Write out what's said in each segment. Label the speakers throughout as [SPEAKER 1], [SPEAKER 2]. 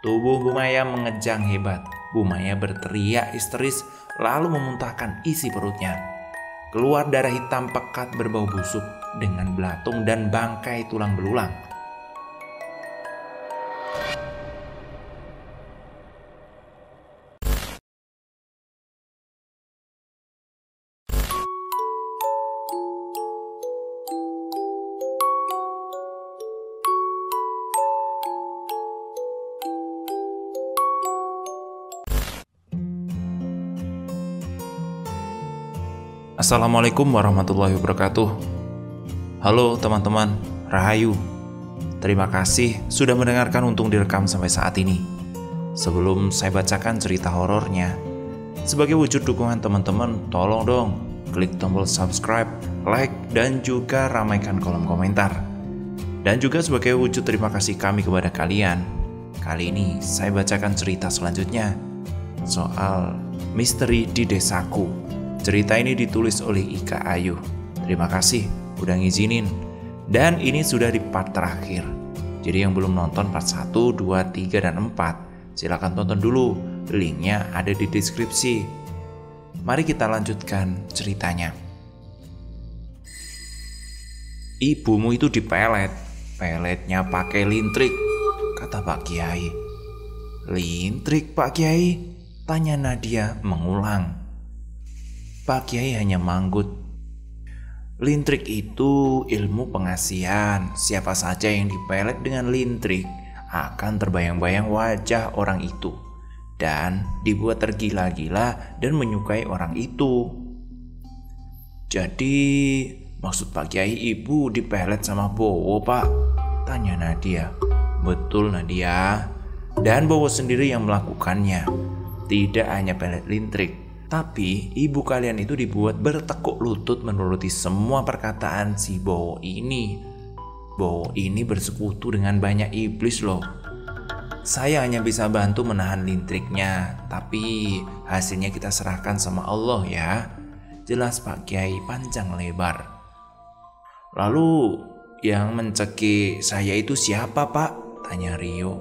[SPEAKER 1] Tubuh Bu Maya mengejang hebat. Bu Maya berteriak histeris lalu memuntahkan isi perutnya. Keluar darah hitam pekat berbau busuk dengan belatung dan bangkai tulang belulang. Assalamualaikum warahmatullahi wabarakatuh. Halo teman-teman, Rahayu. Terima kasih sudah mendengarkan Untung Direkam sampai saat ini. Sebelum saya bacakan cerita horornya, sebagai wujud dukungan teman-teman, tolong dong klik tombol subscribe, like, dan juga ramaikan kolom komentar. Dan juga sebagai wujud terima kasih kami kepada kalian, kali ini saya bacakan cerita selanjutnya soal misteri di desaku. Cerita ini ditulis oleh Ika Ayu. Terima kasih udah ngizinin. Dan ini sudah di part terakhir. Jadi yang belum nonton part 1, 2, 3, dan 4, silakan tonton dulu. Linknya ada di deskripsi. Mari kita lanjutkan ceritanya. Ibumu itu dipelet. Peletnya pakai lintrik, kata Pak Kiai. Lintrik, Pak Kiai? Tanya Nadia mengulang. Pak Kiai hanya manggut. Lintrik itu ilmu pengasihan. Siapa saja yang dipelet dengan lintrik akan terbayang-bayang wajah orang itu dan dibuat tergila-gila dan menyukai orang itu. Jadi maksud Pak Kiai ibu dipelet sama Bowo, Pak? Tanya Nadia. Betul, Nadia. Dan Bowo sendiri yang melakukannya. Tidak hanya pelet lintrik, tapi ibu kalian itu dibuat bertekuk lutut menuruti semua perkataan si Bowo ini. Bowo ini bersekutu dengan banyak iblis loh. Saya hanya bisa bantu menahan listriknya, tapi hasilnya kita serahkan sama Allah ya. Jelas Pak Kiai panjang lebar. Lalu yang mencekik saya itu siapa, Pak? Tanya Rio.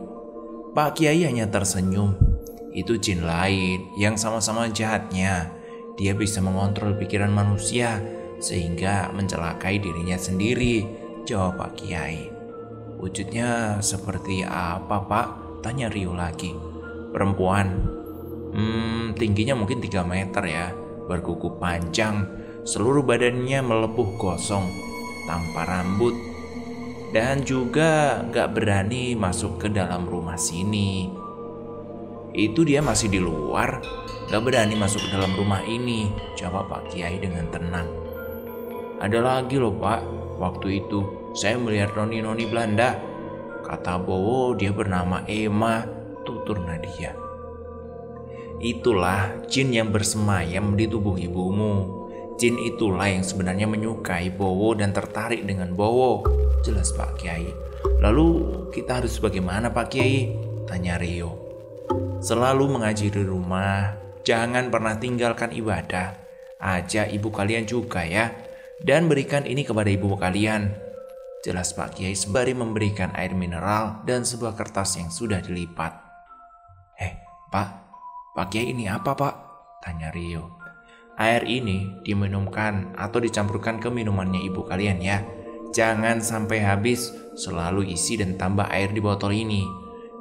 [SPEAKER 1] Pak Kiai hanya tersenyum. Itu jin lain yang sama-sama jahatnya. Dia bisa mengontrol pikiran manusia sehingga mencelakai dirinya sendiri, jawab Pak Kiai. Wujudnya seperti apa, Pak? Tanya Rio lagi. Perempuan. Tingginya mungkin 3 meter ya. Berkuku panjang, seluruh badannya melepuh gosong, tanpa rambut. Dan juga gak berani masuk ke dalam rumah sini. Itu dia masih di luar, gak berani masuk ke dalam rumah ini, jawab Pak Kiai dengan tenang. Ada lagi loh, Pak. Waktu itu saya melihat noni-noni Belanda. Kata Bowo dia bernama Emma, tutur Nadia. Itulah jin yang bersemayam di tubuh ibumu. Jin itulah yang sebenarnya menyukai Bowo dan tertarik dengan Bowo, jelas Pak Kiai. Lalu kita harus bagaimana, Pak Kiai? Tanya Rio. Selalu mengaji di rumah, jangan pernah tinggalkan ibadah. Ajak ibu kalian juga ya, dan berikan ini kepada ibu kalian, jelas Pak Kiai sembari memberikan air mineral dan sebuah kertas yang sudah dilipat. Pak Kiai ini apa, Pak? Tanya Rio. Air ini diminumkan atau dicampurkan ke minumannya ibu kalian ya. Jangan sampai habis, selalu isi dan tambah air di botol ini.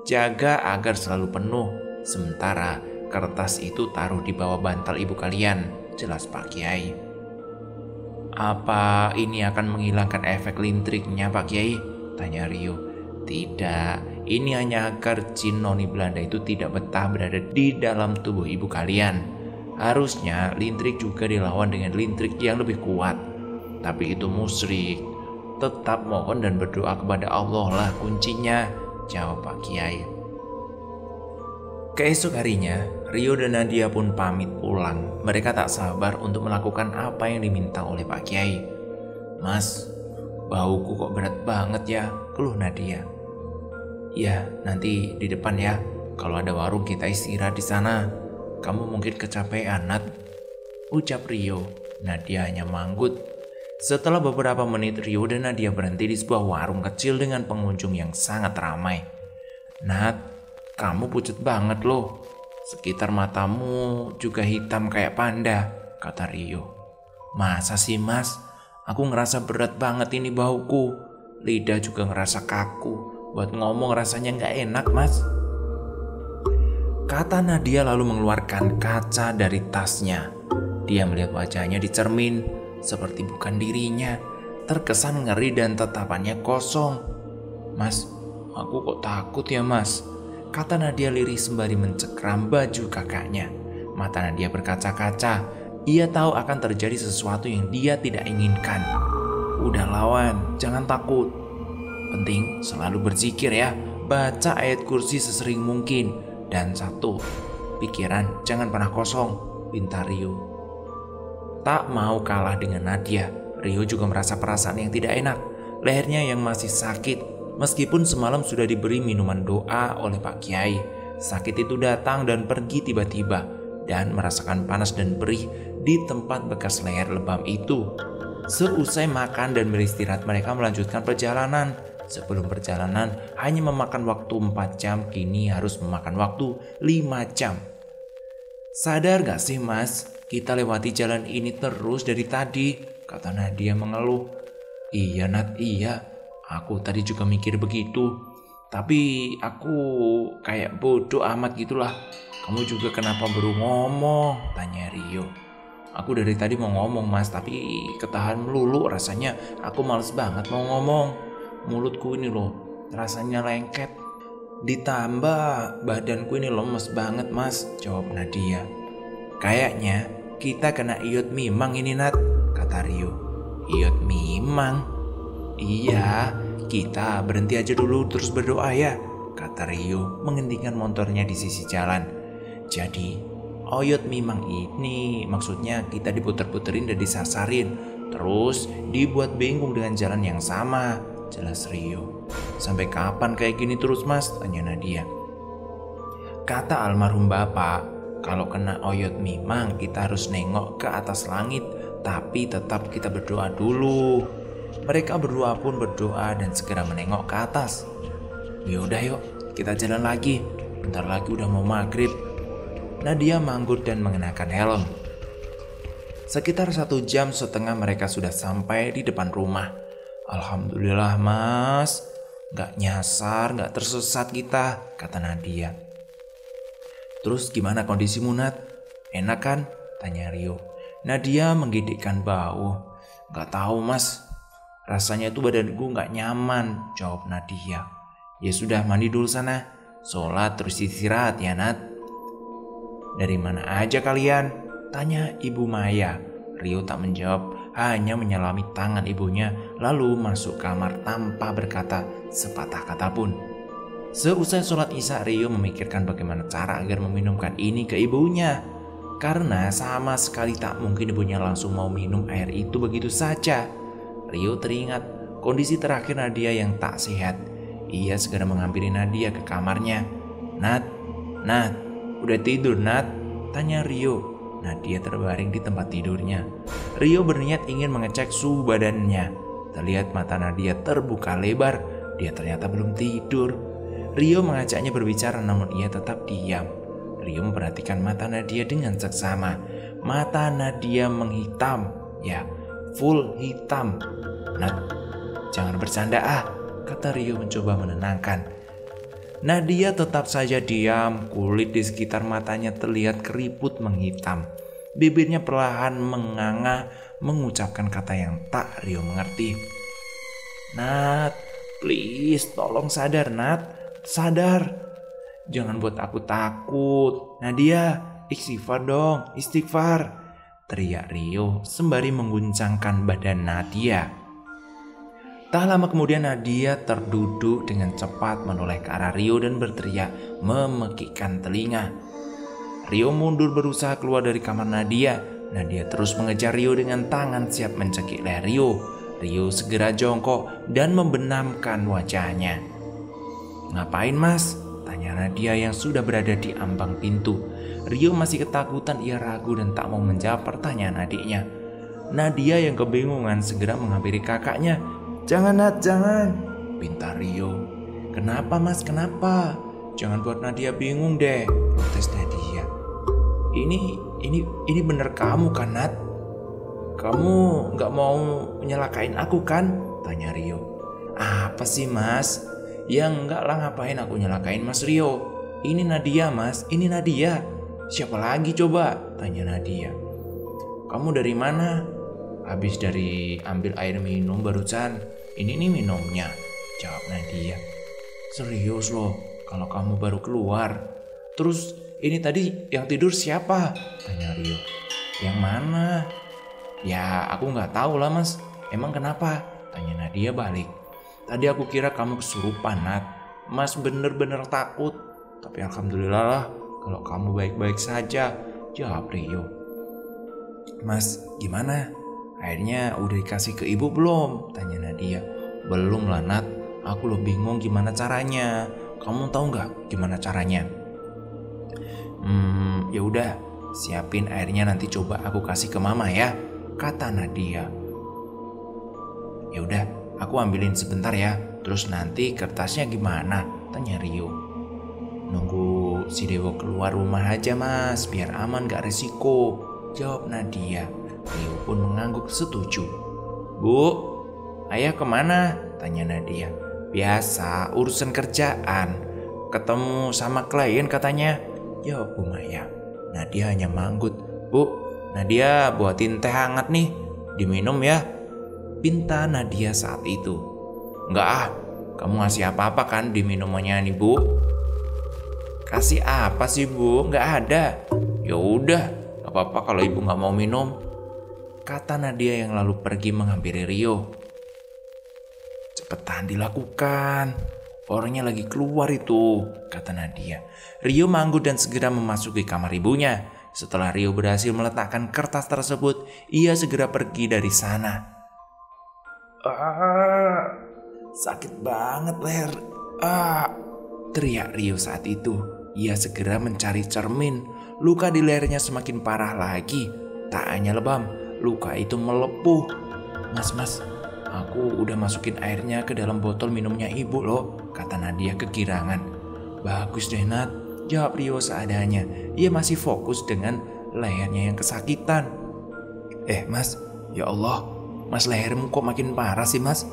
[SPEAKER 1] Jaga agar selalu penuh. Sementara kertas itu taruh di bawah bantal ibu kalian, jelas Pak Kiai. Apa ini akan menghilangkan efek lintriknya, Pak Kiai? Tanya Rio. Tidak, ini hanya agar jin noni Belanda itu tidak betah berada di dalam tubuh ibu kalian. Harusnya lintrik juga dilawan dengan lintrik yang lebih kuat. Tapi itu musyrik. Tetap mohon dan berdoa kepada Allah lah kuncinya, jawab Pak Kiai. Keesok harinya, Rio dan Nadia pun pamit pulang. Mereka tak sabar untuk melakukan apa yang diminta oleh Pak Kiai. Mas, bauku kok berat banget ya, keluh Nadia. Ya, nanti di depan ya. Kalau ada warung kita istirahat di sana. Kamu mungkin kecapean, Nat, ucap Rio. Nadia hanya manggut. Setelah beberapa menit, Rio dan Nadia berhenti di sebuah warung kecil dengan pengunjung yang sangat ramai. Nat, Kamu pucat banget loh. Sekitar matamu juga hitam kayak panda, kata Rio. Masa sih mas? Aku ngerasa berat banget ini bauku. Lidah juga ngerasa kaku. Buat ngomong rasanya gak enak mas, kata Nadia lalu mengeluarkan kaca dari tasnya. Dia melihat wajahnya di cermin seperti bukan dirinya. Terkesan ngeri dan tatapannya kosong. Mas, aku kok takut ya mas, kata Nadia lirih sembari mencekram baju kakaknya. Mata Nadia berkaca-kaca. Ia tahu akan terjadi sesuatu yang dia tidak inginkan. Udah lawan, jangan takut. Penting selalu berzikir ya. Baca ayat kursi sesering mungkin. Dan satu, pikiran jangan pernah kosong, pinta Rio. Tak mau kalah dengan Nadia, Rio juga merasa perasaan yang tidak enak. Lehernya yang masih sakit. Meskipun semalam sudah diberi minuman doa oleh Pak Kiai, sakit itu datang dan pergi tiba-tiba, dan merasakan panas dan perih di tempat bekas leher lebam itu. Seusai makan dan beristirahat, mereka melanjutkan perjalanan. Sebelum perjalanan hanya memakan waktu 4 jam, kini harus memakan waktu 5 jam. Sadar gak sih mas, kita lewati jalan ini terus dari tadi, kata Nadia mengeluh. Iya Nat, iya. Aku tadi juga mikir begitu. Tapi aku kayak bodoh amat gitulah. Kamu juga kenapa baru ngomong? Tanya Rio. Aku dari tadi mau ngomong mas, tapi ketahan melulu rasanya. Aku males banget mau ngomong. Mulutku ini loh rasanya lengket. Ditambah badanku ini lemes banget mas, jawab Nadia. Kayaknya kita kena iot mimang ini Nat, kata Rio. Iot mimang? Iya, kita berhenti aja dulu terus berdoa ya, kata Rio menghentikan motornya di sisi jalan. Jadi oyot mimang ini maksudnya kita diputer-puterin dan disasarin, terus dibuat bingung dengan jalan yang sama, jelas Rio. Sampai kapan kayak gini terus mas, tanya Nadia. Kata almarhum bapak, kalau kena oyot mimang kita harus nengok ke atas langit, tapi tetap kita berdoa dulu. Mereka berdua pun berdoa dan segera menengok ke atas. Yaudah yuk, kita jalan lagi. Bentar lagi udah mau maghrib. Nadia manggut dan mengenakan helm. Sekitar 1,5 jam mereka sudah sampai di depan rumah. Alhamdulillah mas, gak nyasar, gak tersesat kita, kata Nadia. Terus gimana kondisimu Nat? Enak kan? Tanya Rio. Nadia menggigitkan bahu. Gak tahu mas, rasanya itu badanku gak nyaman, jawab Nadia. Ya sudah, mandi dulu sana, sholat terus istirahat ya Nat. Dari mana aja kalian? Tanya Ibu Maya. Rio tak menjawab, hanya menyelami tangan ibunya lalu masuk kamar tanpa berkata sepatah kata pun. Seusai sholat isya, Rio memikirkan bagaimana cara agar meminumkan ini ke ibunya. Karena sama sekali tak mungkin ibunya langsung mau minum air itu begitu saja. Rio teringat kondisi terakhir Nadia yang tak sehat. Ia segera menghampiri Nadia ke kamarnya. Nat, udah tidur Nat? Tanya Rio. Nadia terbaring di tempat tidurnya. Rio berniat ingin mengecek suhu badannya. Terlihat mata Nadia terbuka lebar. Dia ternyata belum tidur. Rio mengajaknya berbicara namun ia tetap diam. Rio memperhatikan mata Nadia dengan seksama. Mata Nadia menghitam. Ya, full hitam. Nat, jangan bercanda kata Rio mencoba menenangkan. Nadia tetap saja diam. Kulit di sekitar matanya terlihat keriput menghitam. Bibirnya perlahan menganga mengucapkan kata yang tak Rio mengerti. Nat, please tolong sadar Nat. Sadar. Jangan buat aku takut. Nadia, istighfar dong, istighfar, teriak Rio sembari mengguncangkan badan Nadia. Tak lama kemudian Nadia terduduk dengan cepat menoleh ke arah Rio dan berteriak memekikkan telinga. Rio mundur berusaha keluar dari kamar Nadia. Nadia terus mengejar Rio dengan tangan siap mencekik leher Rio. Rio segera jongkok dan membenamkan wajahnya. Ngapain mas? Tanya Nadia yang sudah berada di ambang pintu. Rio masih ketakutan, ia ragu dan tak mau menjawab pertanyaan adiknya. Nadia yang kebingungan segera menghampiri kakaknya. Jangan Nat, jangan, pinta Rio. Kenapa mas, kenapa? jangan buat Nadia bingung deh, protes Nadia. Ini bener kamu kan, Nat? Kamu gak mau nyelakain aku kan? Tanya Rio. Apa sih, Mas? Ya enggak lah, ngapain aku nyelakain Mas Rio? Ini Nadia, Mas, ini Nadia. Siapa lagi coba? Tanya Nadia. Kamu dari mana? Habis dari ambil air minum barusan. Ini nih minumnya, jawab Nadia. Serius loh, kalau kamu baru keluar. Terus ini tadi yang tidur siapa? Tanya Rio. Yang mana? Ya aku gak tahu lah, Mas. Emang kenapa? Tanya Nadia balik. Tadi aku kira kamu kesurupan, Nat. Mas bener-bener takut. Tapi alhamdulillah lah kalau kamu baik-baik saja, jawab Rio. Mas gimana? Airnya udah dikasih ke ibu belum? Tanya Nadia. Belum lah, Nat. Aku lo bingung gimana caranya. Kamu tahu nggak gimana caranya? Ya udah, siapin airnya nanti coba aku kasih ke mama ya, kata Nadia. Ya udah, aku ambilin sebentar ya. Terus nanti kertasnya gimana? Tanya Rio. Nunggu si Dewo keluar rumah aja, Mas, biar aman gak resiko, jawab Nadia. Rio pun mengangguk setuju. Bu, ayah kemana? Tanya Nadia. Biasa, urusan kerjaan. Ketemu sama klien katanya, jawab Bu Maya. Nadia hanya manggut. Bu, Nadia buatin teh hangat nih, diminum ya, pinta Nadia saat itu. Enggak ah, kamu ngasih apa-apa kan di minumannya nih, Bu? Kasih apa sih, Bu? Enggak ada. Ya udah, gak apa-apa kalau ibu gak mau minum, kata Nadia yang lalu pergi menghampiri Rio. Cepetan dilakukan, orangnya lagi keluar itu, kata Nadia. Rio manggut dan segera memasuki kamar ibunya. Setelah Rio berhasil meletakkan kertas tersebut, ia segera pergi dari sana. Sakit banget leher. Teriak Rio saat itu. Ia segera mencari cermin. Luka di lehernya semakin parah lagi. Tak hanya lebam, luka itu melepuh. Mas, aku udah masukin airnya ke dalam botol minumnya ibu loh, kata Nadia kegirangan. Bagus deh, Nat, jawab Rio seadanya. Ia masih fokus dengan lehernya yang kesakitan. Mas, ya Allah, Mas lehermu kok makin parah sih, Mas?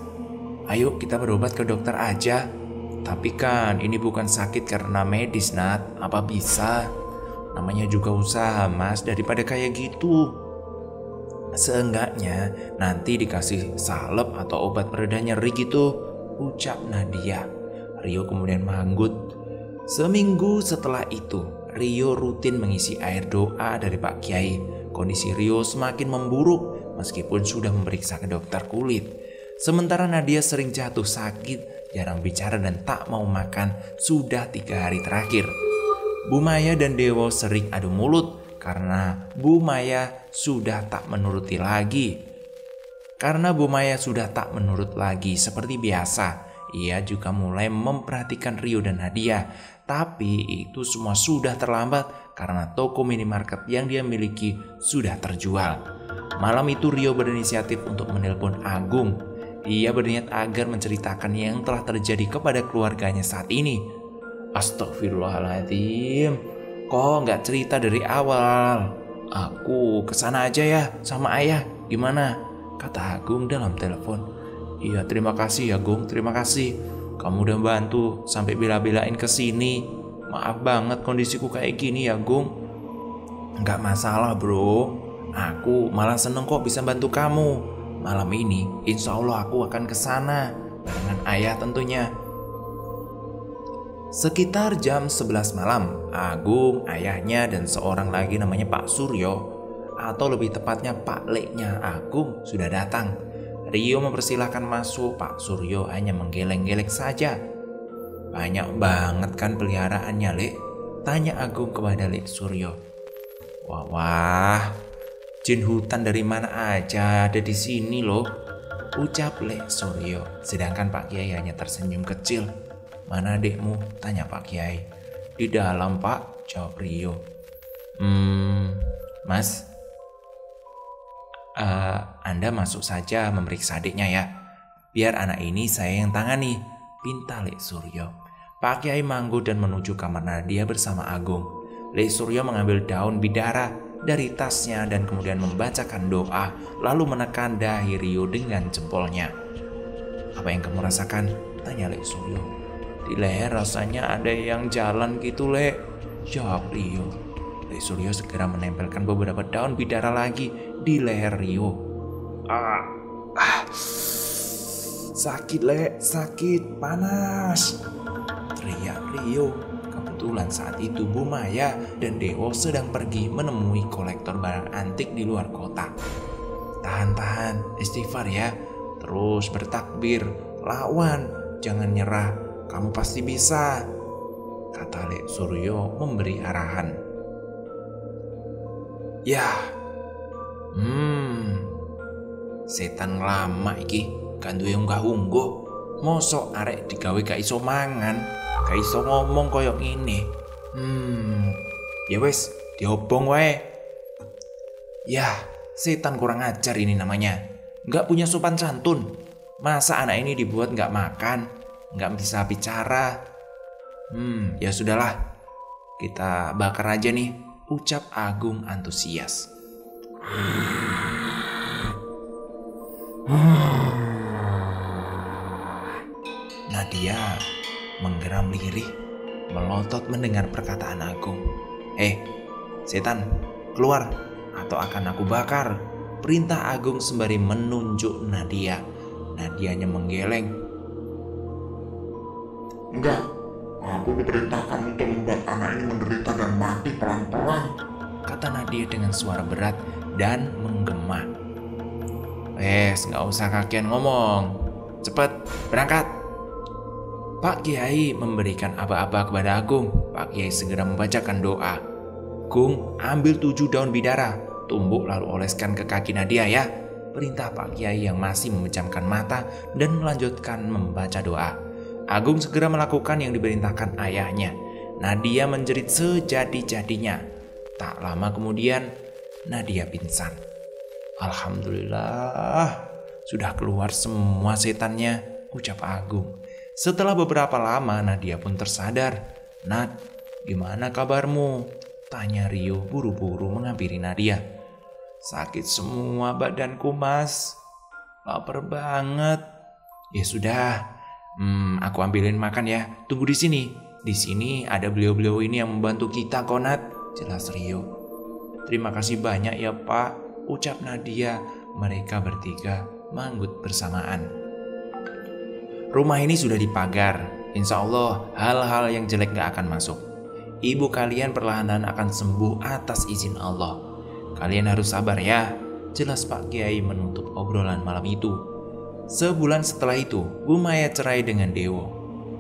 [SPEAKER 1] Ayo kita berobat ke dokter aja. Tapi kan ini bukan sakit karena medis, Nat. Apa bisa? Namanya juga usaha, Mas, daripada kayak gitu. Seenggaknya nanti dikasih salep atau obat pereda nyeri gitu, ucap Nadia. Rio kemudian manggut. Seminggu setelah itu, Rio rutin mengisi air doa dari Pak Kiai. Kondisi Rio semakin memburuk meskipun sudah memeriksa ke dokter kulit. Sementara Nadia sering jatuh sakit, jarang bicara dan tak mau makan sudah 3 hari terakhir. Bu Maya dan Dewo sering adu mulut karena Bu Maya sudah tak menuruti lagi. Karena Bu Maya sudah tak menurut lagi seperti biasa, ia juga mulai memperhatikan Rio dan Nadia. Tapi itu semua sudah terlambat karena toko minimarket yang dia miliki sudah terjual. Malam itu Rio berinisiatif untuk menelpon Agung. Ia berniat agar menceritakan yang telah terjadi kepada keluarganya saat ini. Astagfirullahaladzim, kok nggak cerita dari awal? Aku kesana aja ya sama ayah, gimana? Kata Agung dalam telepon. Iya, terima kasih ya Gung, terima kasih. Kamu udah bantu sampai bela-belain kesini. Maaf banget kondisiku kayak gini ya Gung. Nggak masalah bro, aku malah seneng kok bisa bantu kamu. Malam ini insya Allah aku akan kesana barengan ayah tentunya. Sekitar jam 11 malam, Agung, ayahnya dan seorang lagi namanya Pak Suryo, atau lebih tepatnya Pak Leknya Agung sudah datang. Rio mempersilahkan masuk, Pak Suryo hanya menggeleng-geleng saja. Banyak banget kan peliharaannya, Lek? Tanya Agung kepada Lek Suryo. Wah, jin hutan dari mana aja ada di sini loh, ucap Lek Suryo. Sedangkan Pak Kiai hanya tersenyum kecil. Mana adikmu? Tanya Pak Kiai. Di dalam Pak, jawab Rio. Mas, Anda masuk saja memeriksa adiknya ya. Biar anak ini saya yang tangani, pinta Lek Suryo. Pak Kiai manggut dan menuju kamar Nadia bersama Agung. Lek Suryo mengambil daun bidara dari tasnya dan kemudian membacakan doa, lalu menekan dahi Rio dengan jempolnya. "Apa yang kamu rasakan?" tanya Lek Suryo. "Di leher rasanya ada yang jalan gitu, Lek," jawab Rio. Lek Suryo segera menempelkan beberapa daun bidara lagi di leher Rio. "Sakit, Lek, sakit, panas," teriak Rio. Kebetulan saat itu Bu Maya dan Dewo sedang pergi menemui kolektor barang antik di luar kota. "Tahan, istighfar ya, terus bertakbir, lawan, jangan nyerah, kamu pasti bisa," kata Lek Suryo memberi arahan. "Yah, setan lama iki, kan duwe unggah-ungguh. Mosok arek digawe gak iso mangan, gak iso ngomong koyok ini. Ya wes, diobong wae." "Yah, setan kurang ajar ini namanya. Gak punya sopan santun. Masa anak ini dibuat gak makan, gak bisa bicara. Ya sudahlah, kita bakar aja nih," ucap Agung antusias. Nadia menggeram lirih, melotot mendengar perkataan Agung. Setan, keluar atau akan aku bakar," perintah Agung sembari menunjuk Nadia. Nadianya menggeleng.
[SPEAKER 2] "Enggak, aku diperintahkan untuk membuat anak ini menderita dan mati pelan-pelan,"
[SPEAKER 1] kata Nadia dengan suara berat dan menggema. Nggak usah kakean ngomong. Cepet, berangkat." Pak Kiai memberikan aba-aba kepada Agung. Pak Kiai segera membacakan doa. "Gung, ambil 7 daun bidara, tumbuk lalu oleskan ke kaki Nadia ya," perintah Pak Kiai yang masih memejamkan mata dan melanjutkan membaca doa. Agung segera melakukan yang diperintahkan ayahnya. Nadia menjerit sejadi-jadinya. Tak lama kemudian, Nadia pingsan. "Alhamdulillah, sudah keluar semua setannya," ucap Agung. Setelah beberapa lama, Nadia pun tersadar. "Nat, gimana kabarmu?" tanya Rio buru-buru menghampiri Nadia. "Sakit semua badanku, Mas. Lapar banget." "Ya sudah, aku ambilin makan ya. Tunggu di sini. Di sini ada beliau-beliau ini yang membantu kita kok, Nat," jelas Rio. "Terima kasih banyak ya, Pak," ucap Nadia. Mereka bertiga manggut bersamaan. Rumah ini sudah dipagar. Insya Allah hal-hal yang jelek gak akan masuk. Ibu kalian perlahan akan sembuh atas izin Allah. Kalian harus sabar ya, jelas Pak Kiai menutup obrolan malam itu. Sebulan setelah itu, Bu Maya cerai dengan Dewo.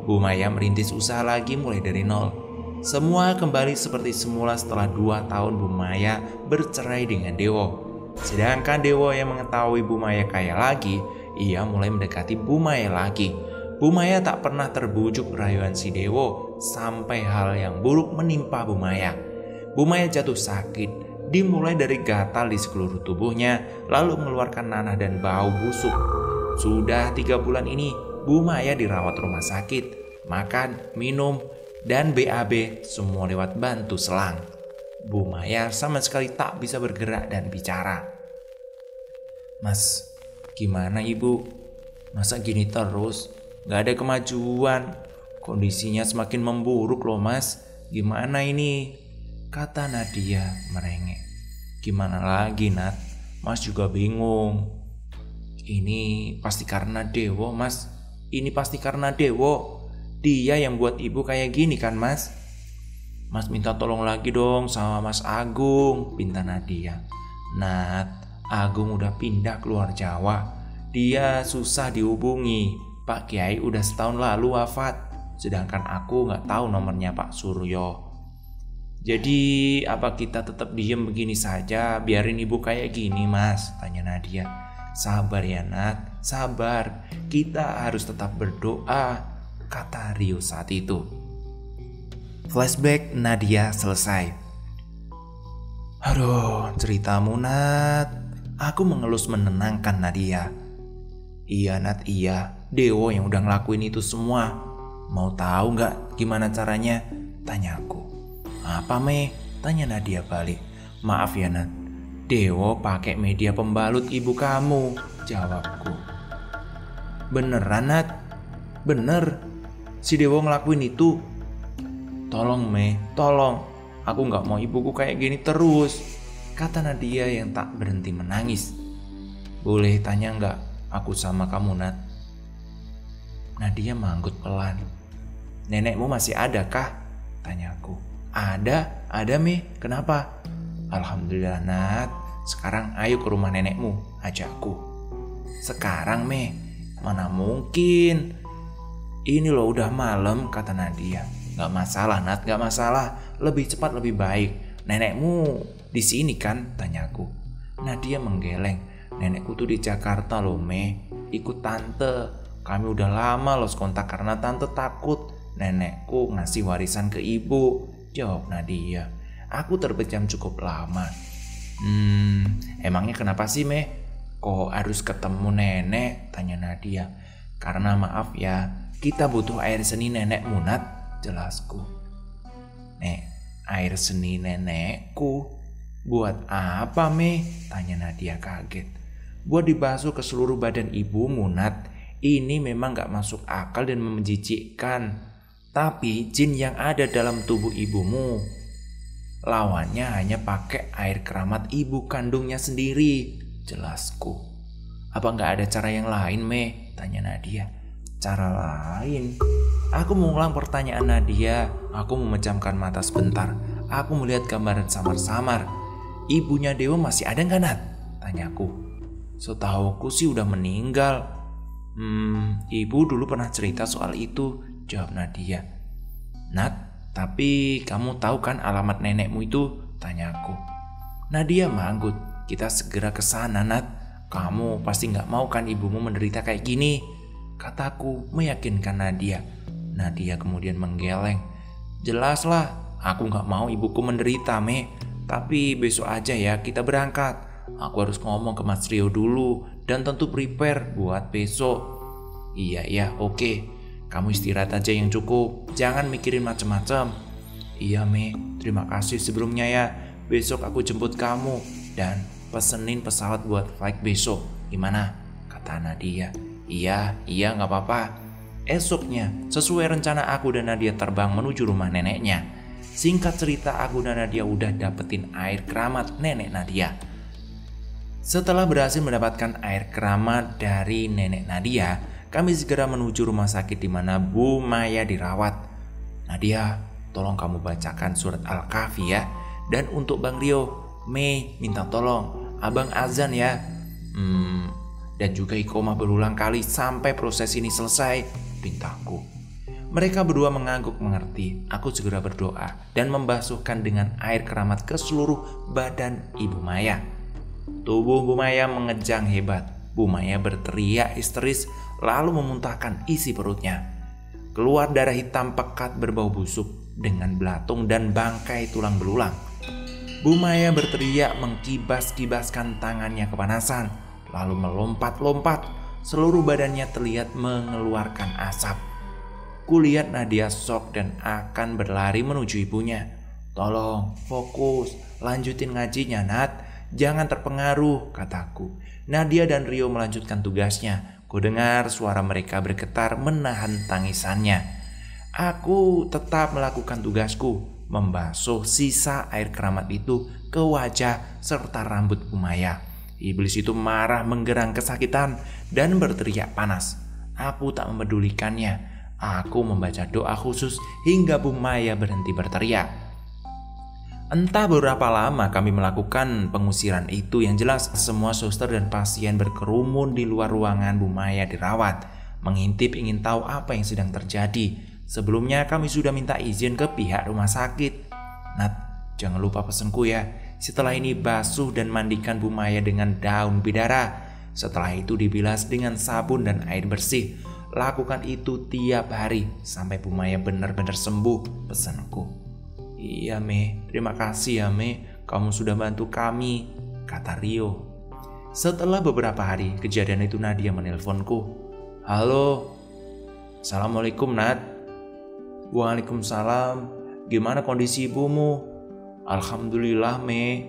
[SPEAKER 1] Bu Maya merintis usaha lagi mulai dari nol. Semua kembali seperti semula setelah 2 tahun Bu Maya bercerai dengan Dewo. Sedangkan Dewo yang mengetahui Bu Maya kaya lagi, ia mulai mendekati Bu Maya lagi. Bu Maya tak pernah terbujuk rayuan si Dewo sampai hal yang buruk menimpa Bu Maya. Bu Maya jatuh sakit, dimulai dari gatal di seluruh tubuhnya, lalu mengeluarkan nanah dan bau busuk. Sudah 3 bulan ini, Bu Maya dirawat rumah sakit, makan, minum, dan BAB semua lewat bantu selang. Bu Maya sama sekali tak bisa bergerak dan bicara. "Mas, gimana Ibu? Masa gini terus? Gak ada kemajuan. Kondisinya semakin memburuk loh Mas. Gimana ini?" kata Nadia merengek. "Gimana lagi Nat? Mas juga bingung. Ini pasti karena Dewo Mas. Ini pasti karena Dewo. Dia yang buat Ibu kayak gini kan Mas? Mas minta tolong lagi dong sama Mas Agung," pinta Nadia. "Nat, Agung udah pindah keluar Jawa. Dia susah dihubungi. Pak Kiai udah setahun lalu wafat. Sedangkan aku gak tahu nomornya Pak Suryo. Jadi apa kita tetap diem begini saja, biarin Ibu kayak gini Mas?" tanya Nadia. "Sabar ya Nat, sabar. Kita harus tetap berdoa," kata Rio saat itu. Flashback Nadia selesai. "Aduh, ceritamu Nat." Aku mengelus menenangkan Nadia. "Iya Nat, iya. Dewo yang udah ngelakuin itu semua. Mau tahu nggak gimana caranya? Tanyaku. Apa Mei? Tanya Nadia balik. Maaf ya Nat, Dewo pakai media pembalut ibu kamu, jawabku. Beneran Nat? Bener, si Dewo ngelakuin itu. Tolong Mei, tolong. Aku gak mau ibuku kayak gini terus, kata Nadia yang tak berhenti menangis. Boleh tanya gak aku sama kamu Nat? Nadia manggut pelan. Nenekmu masih ada kah? Tanyaku. Ada Mei, kenapa? Alhamdulillah Nat, sekarang ayo ke rumah nenekmu, ajakku. Sekarang Mei? Mana mungkin. Ini loh udah malam, kata Nadia. Gak masalah Nat, gak masalah. Lebih cepat lebih baik. Nenekmu di sini kan? Tanyaku. Nadia menggeleng. Nenekku tuh di Jakarta loh Mei. Ikut tante. Kami udah lama lost kontak karena tante takut nenekku ngasih warisan ke ibu, jawab Nadia. Aku terpejam cukup lama. Emangnya kenapa sih Mei? Kok harus ketemu nenek? Tanya Nadia. Karena maaf ya, kita butuh air seni nenekmu Nat, jelasku. Nek, air seni nenekku? Buat apa Mei? Tanya Nadia kaget. Buat dibasuh ke seluruh badan ibumu Nat. Ini memang gak masuk akal dan menjijikkan. Tapi jin yang ada dalam tubuh ibumu, lawannya hanya pakai air keramat ibu kandungnya sendiri, jelasku. Apa gak ada cara yang lain Mei? Tanya Nadia. Cara lain? Aku mengulang pertanyaan Nadia. Aku memejamkan mata sebentar. Aku melihat gambaran samar-samar. Ibunya Dewa masih ada gak Nat? Tanyaku. Setahuku sih udah meninggal. Ibu dulu pernah cerita soal itu, jawab Nadia. Nat, tapi kamu tahu kan alamat nenekmu itu? Tanyaku. Nadia manggut. Kita segera ke sana Nat. Kamu pasti gak mau kan ibumu menderita kayak gini, kataku meyakinkan Nadia. Nadia kemudian menggeleng. Jelaslah, aku gak mau ibuku menderita Mei. Tapi besok aja ya kita berangkat. Aku harus ngomong ke Mas Rio dulu dan tentu prepare buat besok. Iya, oke. Kamu istirahat aja yang cukup. Jangan mikirin macem-macem. Iya Mei, terima kasih sebelumnya ya. Besok aku jemput kamu dan pesenin pesawat buat flight besok. Gimana? Kata Nadia. Iya gak apa-apa. Esoknya, sesuai rencana aku dan Nadia terbang menuju rumah neneknya. Singkat cerita, aku dan Nadia udah dapetin air keramat nenek Nadia. Setelah berhasil mendapatkan air keramat dari nenek Nadia, kami segera menuju rumah sakit di mana Bu Maya dirawat. Nadia, tolong kamu bacakan surat Al-Kahfi ya. Dan untuk Bang Rio, Mei minta tolong Abang azan ya. Dan juga iqomah berulang kali sampai proses ini selesai, pintaku. Mereka berdua mengangguk mengerti. Aku segera berdoa dan membasuhkan dengan air keramat ke seluruh badan Ibu Maya. Tubuh Bu Maya mengejang hebat. Bu Maya berteriak histeris lalu memuntahkan isi perutnya. Keluar darah hitam pekat berbau busuk dengan belatung dan bangkai tulang belulang. Bu Maya berteriak mengkibas-kibaskan tangannya kepanasan, lalu melompat-lompat. Seluruh badannya terlihat mengeluarkan asap. Kulihat Nadia shock dan akan berlari menuju ibunya. Tolong, fokus, lanjutin ngajinya Nat. Jangan terpengaruh, kataku. Nadia dan Rio melanjutkan tugasnya. Kudengar suara mereka bergetar menahan tangisannya. Aku tetap melakukan tugasku, membasuh sisa air keramat itu ke wajah serta rambut Bu Maya. Iblis itu marah menggerang kesakitan dan berteriak panas. Aku tak memedulikannya. Aku membaca doa khusus hingga Bu Maya berhenti berteriak. Entah berapa lama kami melakukan pengusiran itu. Yang jelas semua suster dan pasien berkerumun di luar ruangan Bu Maya dirawat, mengintip ingin tahu apa yang sedang terjadi. Sebelumnya kami sudah minta izin ke pihak rumah sakit. Nat, jangan lupa pesenku ya. Setelah ini basuh dan mandikan Bu Maya dengan daun bidara. Setelah itu dibilas dengan sabun dan air bersih. Lakukan itu tiap hari sampai Bu Maya benar-benar sembuh, pesanku. Iya Mei, terima kasih ya Mei, kamu sudah bantu kami, kata Rio. Setelah beberapa hari kejadian itu Nadia menelponku. Halo, Assalamualaikum Nat. Waalaikumsalam. Gimana kondisi ibumu? Alhamdulillah, Me.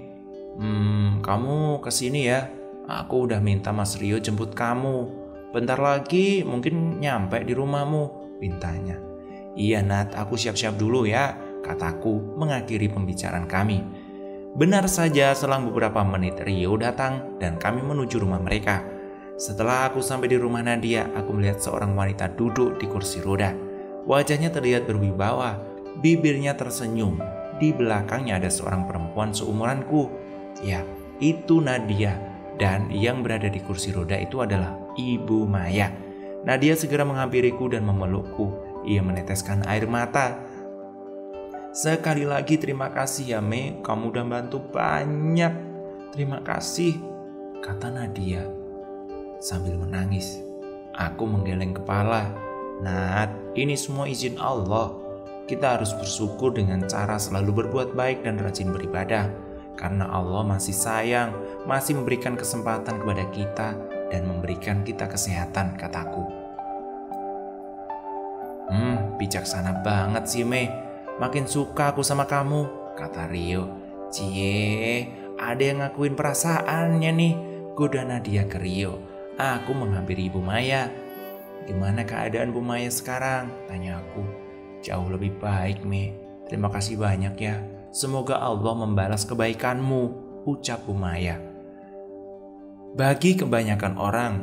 [SPEAKER 1] Kamu kesini ya? Aku udah minta Mas Rio jemput kamu. Bentar lagi mungkin nyampe di rumahmu, pintanya. Iya Nat, aku siap-siap dulu ya, kataku mengakhiri pembicaraan kami. Benar saja, selang beberapa menit Rio datang dan kami menuju rumah mereka. Setelah aku sampai di rumah Nadia, aku melihat seorang wanita duduk di kursi roda. Wajahnya terlihat berwibawa, bibirnya tersenyum. Di belakangnya ada seorang perempuan seumuranku. Ya, itu Nadia. Dan yang berada di kursi roda itu adalah Ibu Maya. Nadia segera menghampiriku dan memelukku. Ia meneteskan air mata. Sekali lagi terima kasih ya Me, kamu udah bantu banyak. Terima kasih, kata Nadia sambil menangis. Aku menggeleng kepala. Nat, ini semua izin Allah. Kita harus bersyukur dengan cara selalu berbuat baik dan rajin beribadah. Karena Allah masih sayang, masih memberikan kesempatan kepada kita dan memberikan kita kesehatan, kataku. Bijaksana banget sih Me. Makin suka aku sama kamu, kata Rio. Cie, ada yang ngakuin perasaannya nih, goda Nadia ke Rio. Aku menghampiri Ibu Maya. Gimana keadaan Bu Maya sekarang? Tanya aku. Jauh lebih baik, Me. Terima kasih banyak ya. Semoga Allah membalas kebaikanmu, ucap Bu Maya. Bagi kebanyakan orang,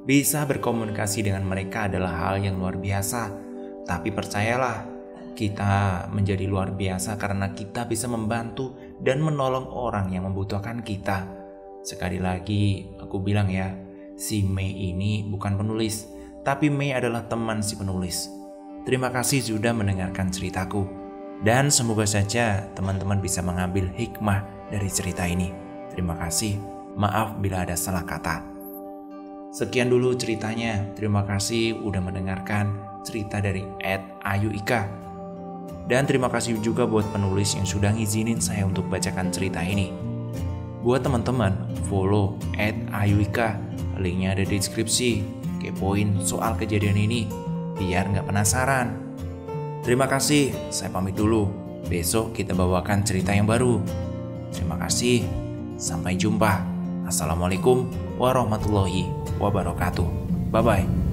[SPEAKER 1] bisa berkomunikasi dengan mereka adalah hal yang luar biasa. Tapi percayalah, kita menjadi luar biasa karena kita bisa membantu dan menolong orang yang membutuhkan kita. Sekali lagi, aku bilang ya, si Mei ini bukan penulis, tapi Mei adalah teman si penulis. Terima kasih sudah mendengarkan ceritaku. Dan semoga saja teman-teman bisa mengambil hikmah dari cerita ini. Terima kasih. Maaf bila ada salah kata. Sekian dulu ceritanya. Terima kasih udah mendengarkan cerita dari @ayuika. Dan terima kasih juga buat penulis yang sudah ngizinin saya untuk bacakan cerita ini. Buat teman-teman, follow @ayuika. Linknya ada di deskripsi. Kepoin soal kejadian ini biar nggak penasaran. Terima kasih, saya pamit dulu. Besok kita bawakan cerita yang baru. Terima kasih, sampai jumpa. Assalamualaikum warahmatullahi wabarakatuh. Bye-bye.